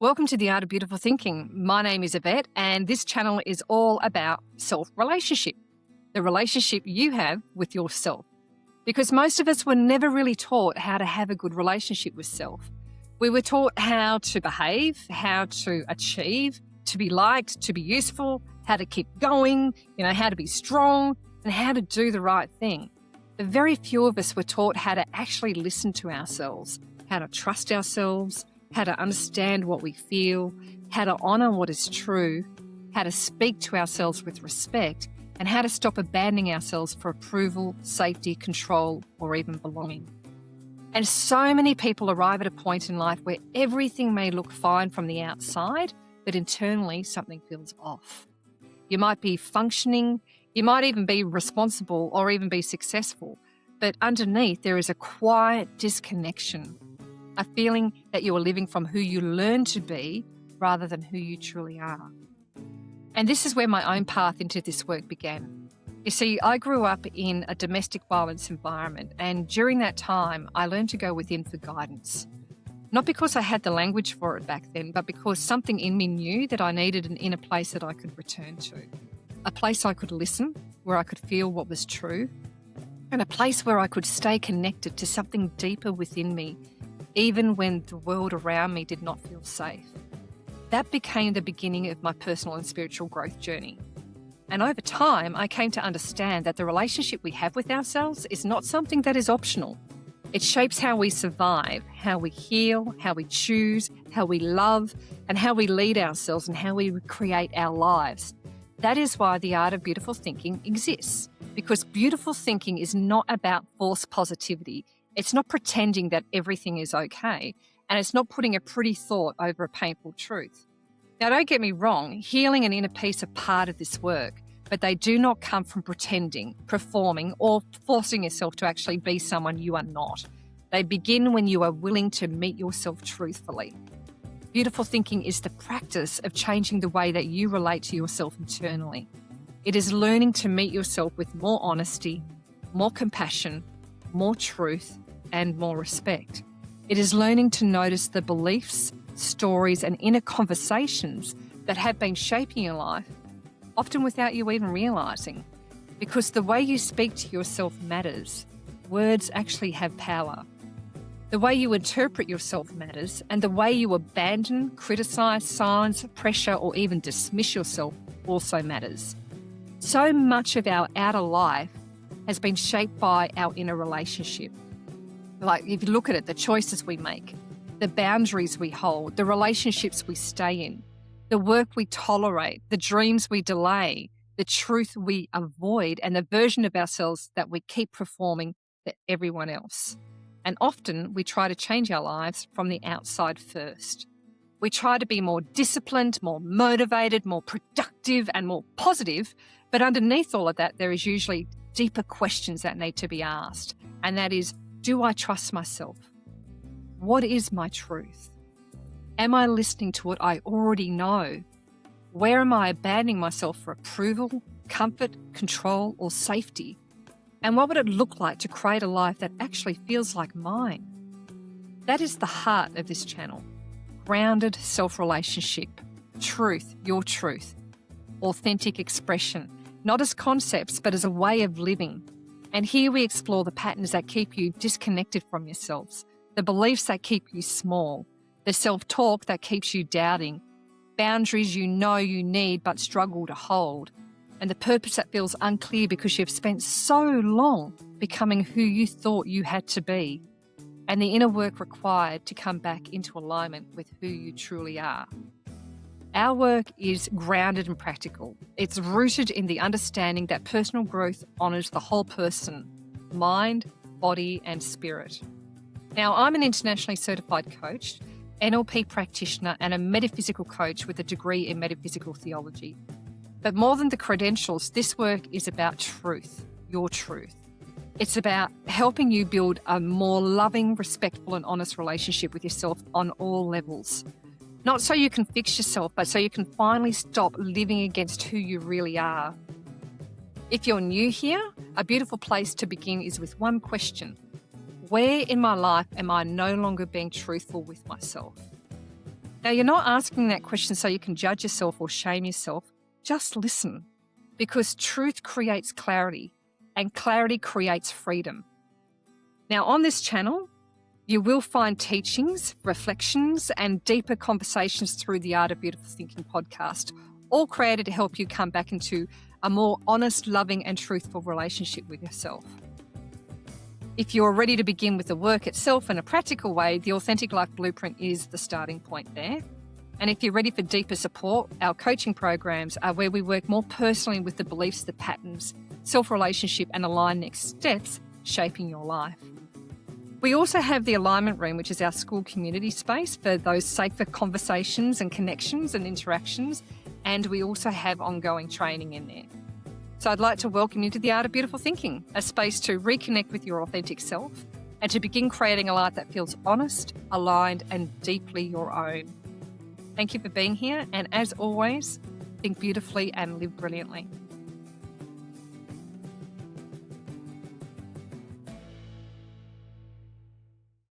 Welcome to the Art of Beautiful Thinking. My name is Yvette, and this channel is all about self-relationship, the relationship you have with yourself. Because most of us were never really taught how to have a good relationship with self. We were taught how to behave, how to achieve, to be liked, to be useful, how to keep going, how to be strong, and how to do the right thing. But very few of us were taught how to actually listen to ourselves, how to trust ourselves, how to understand what we feel, how to honour what is true, how to speak to ourselves with respect, and how to stop abandoning ourselves for approval, safety, control, or even belonging. And so many people arrive at a point in life where everything may look fine from the outside, but internally something feels off. You might be functioning, you might even be responsible or even be successful, but underneath there is a quiet disconnection, a feeling that you are living from who you learn to be rather than who you truly are. And this is where my own path into this work began. You see, I grew up in a domestic violence environment, and during that time, I learned to go within for guidance. Not because I had the language for it back then, but because something in me knew that I needed an inner place that I could return to. A place I could listen, where I could feel what was true, and a place where I could stay connected to something deeper within me, even when the world around me did not feel safe. That became the beginning of my personal and spiritual growth journey. And over time, I came to understand that the relationship we have with ourselves is not something that is optional. It shapes how we survive, how we heal, how we choose, how we love, and how we lead ourselves and how we create our lives. That is why the Art of Beautiful Thinking exists, because beautiful thinking is not about false positivity. It's not pretending that everything is okay, and it's not putting a pretty thought over a painful truth. Now, don't get me wrong, healing and inner peace are part of this work, but they do not come from pretending, performing, or forcing yourself to actually be someone you are not. They begin when you are willing to meet yourself truthfully. Beautiful thinking is the practice of changing the way that you relate to yourself internally. It is learning to meet yourself with more honesty, more compassion, more truth, and more respect. It is learning to notice the beliefs, stories, and inner conversations that have been shaping your life, often without you even realizing. Because the way you speak to yourself matters. Words actually have power. The way you interpret yourself matters, and the way you abandon, criticize, silence, pressure, or even dismiss yourself also matters. So much of our outer life has been shaped by our inner relationship. Like, if you look at it, the choices we make, the boundaries we hold, the relationships we stay in, the work we tolerate, the dreams we delay, the truth we avoid, and the version of ourselves that we keep performing for everyone else. And often we try to change our lives from the outside first. We try to be more disciplined, more motivated, more productive, and more positive, but underneath all of that, there is usually deeper questions that need to be asked. And that is, do I trust myself? What is my truth? Am I listening to what I already know? Where am I abandoning myself for approval, comfort, control, or safety? And what would it look like to create a life that actually feels like mine? That is the heart of this channel. Grounded self-relationship, truth, your truth, authentic expression, not as concepts, but as a way of living. And here we explore the patterns that keep you disconnected from yourselves, the beliefs that keep you small, the self-talk that keeps you doubting, boundaries you know you need but struggle to hold, and the purpose that feels unclear because you've spent so long becoming who you thought you had to be, and the inner work required to come back into alignment with who you truly are. Our work is grounded and practical. It's rooted in the understanding that personal growth honours the whole person, mind, body, and spirit. Now, I'm an internationally certified coach, NLP practitioner, and a metaphysical coach with a degree in metaphysical theology. But more than the credentials, this work is about truth, your truth. It's about helping you build a more loving, respectful, and honest relationship with yourself on all levels. Not so you can fix yourself, but so you can finally stop living against who you really are. If you're new here, a beautiful place to begin is with one question. Where in my life am I no longer being truthful with myself? Now, you're not asking that question so you can judge yourself or shame yourself. Just listen, because truth creates clarity, and clarity creates freedom. Now, on this channel, you will find teachings, reflections, and deeper conversations through the Art of Beautiful Thinking podcast, all created to help you come back into a more honest, loving, and truthful relationship with yourself. If you're ready to begin with the work itself in a practical way, the Authentic Life Blueprint is the starting point there. And if you're ready for deeper support, our coaching programs are where we work more personally with the beliefs, the patterns, self-relationship, and aligned next steps shaping your life. We also have the Alignment Room, which is our school community space for those safer conversations and connections and interactions. And we also have ongoing training in there. So I'd like to welcome you to the Art of Beautiful Thinking, a space to reconnect with your authentic self and to begin creating a life that feels honest, aligned, and deeply your own. Thank you for being here. And as always, think beautifully and live brilliantly.